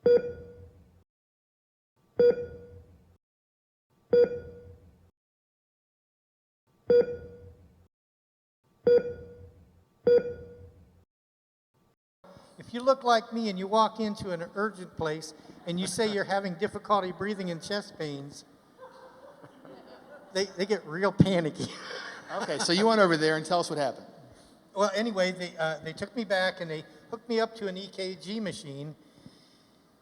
If you look like me and you walk into an urgent place and you say you're having difficulty breathing and chest pains, they get real panicky. Okay, so you went over there and tell us what happened. Well, anyway, they took me back and they hooked me up to an EKG machine,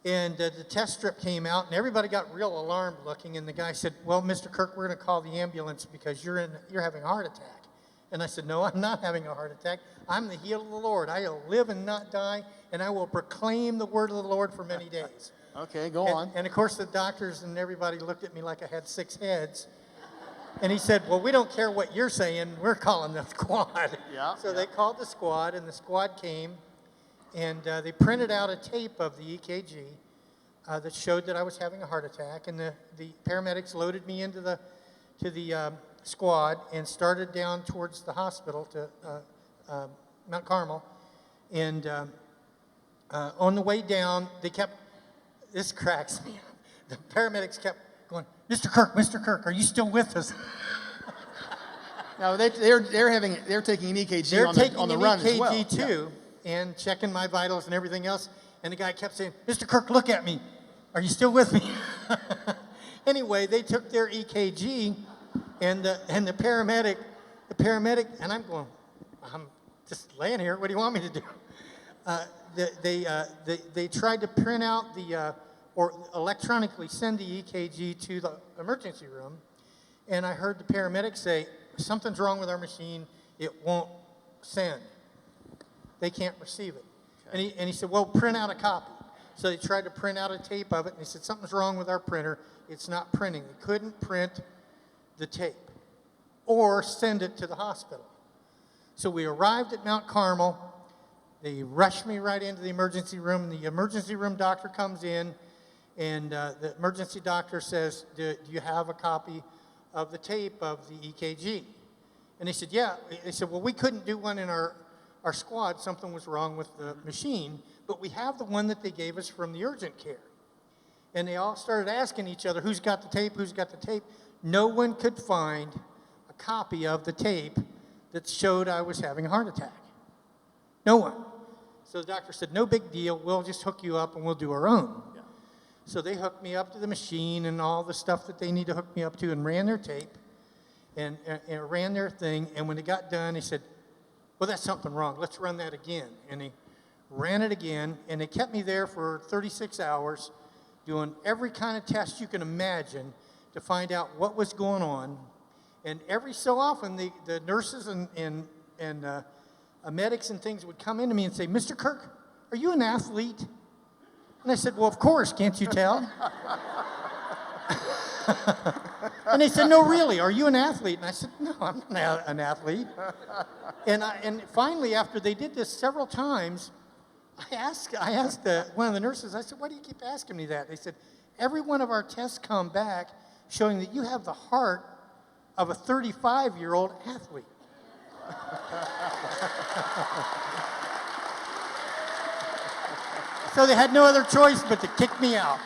and the test strip came out and everybody got real alarmed looking, and the guy said, "Well, Mr. Kirk, we're going to call the ambulance because you're having a heart attack." And I said, "No, I'm not having a heart attack. I'm the healed of the Lord. I will live and not die, and I will proclaim the word of the Lord for many days." Okay, go on. And of course, the doctors and everybody looked at me like I had 6 heads. And he said, "Well, we don't care what you're saying. We're calling the squad." So they called the squad, and the squad came, and they printed out a tape of the EKG that showed that I was having a heart attack. And the paramedics loaded me into the squad and started down towards the hospital to Mount Carmel. And on the way down, this cracks me up. The paramedics kept going, Mr. Kirk, are you still with us?" Now they're taking an EKG on the run as well. They're taking an EKG too, and checking my vitals and everything else. And the guy kept saying, "Mr. Kirk, look at me. Are you still with me?" Anyway, they took their EKG, and the paramedic, and I'm going, "I'm just laying here. What do you want me to do?" They tried to print out or electronically send the EKG to the emergency room, and I heard the paramedic say, "Something's wrong with our machine. It won't send. They can't receive it." Okay. And he said, "Well, print out a copy." So they tried to print out a tape of it, and they said, "Something's wrong with our printer. It's not printing." They couldn't print the tape or send it to the hospital. So we arrived at Mount Carmel. They rushed me right into the emergency room, and the emergency room doctor comes in, and the emergency doctor says, do you have a copy of the tape of the EKG? And they said, "Yeah." They said, "Well, we couldn't do one in our squad. Something was wrong with the machine, but we have the one that they gave us from the urgent care." And they all started asking each other, "Who's got the tape? Who's got the tape?" No one could find a copy of the tape that showed I was having a heart attack. No one. So the doctor said, "No big deal. We'll just hook you up and we'll do our own." Yeah. So they hooked me up to the machine and all the stuff that they need to hook me up to, and ran their tape and ran their thing. And when they got done, they said, "Well, that's something wrong. Let's run that again." And they ran it again, and they kept me there for 36 hours doing every kind of test you can imagine to find out what was going on. And every so often, the nurses and medics and things would come into me and say, "Mr. Kirk, are you an athlete?" And I said, "Well, of course, can't you tell?" And they said, "No, really, are you an athlete?" And I said, "No, I'm not an athlete." And finally, after they did this several times, I asked one of the nurses, I said, "Why do you keep asking me that?" They said, "Every one of our tests come back showing that you have the heart of a 35-year-old athlete." So they had no other choice but to kick me out.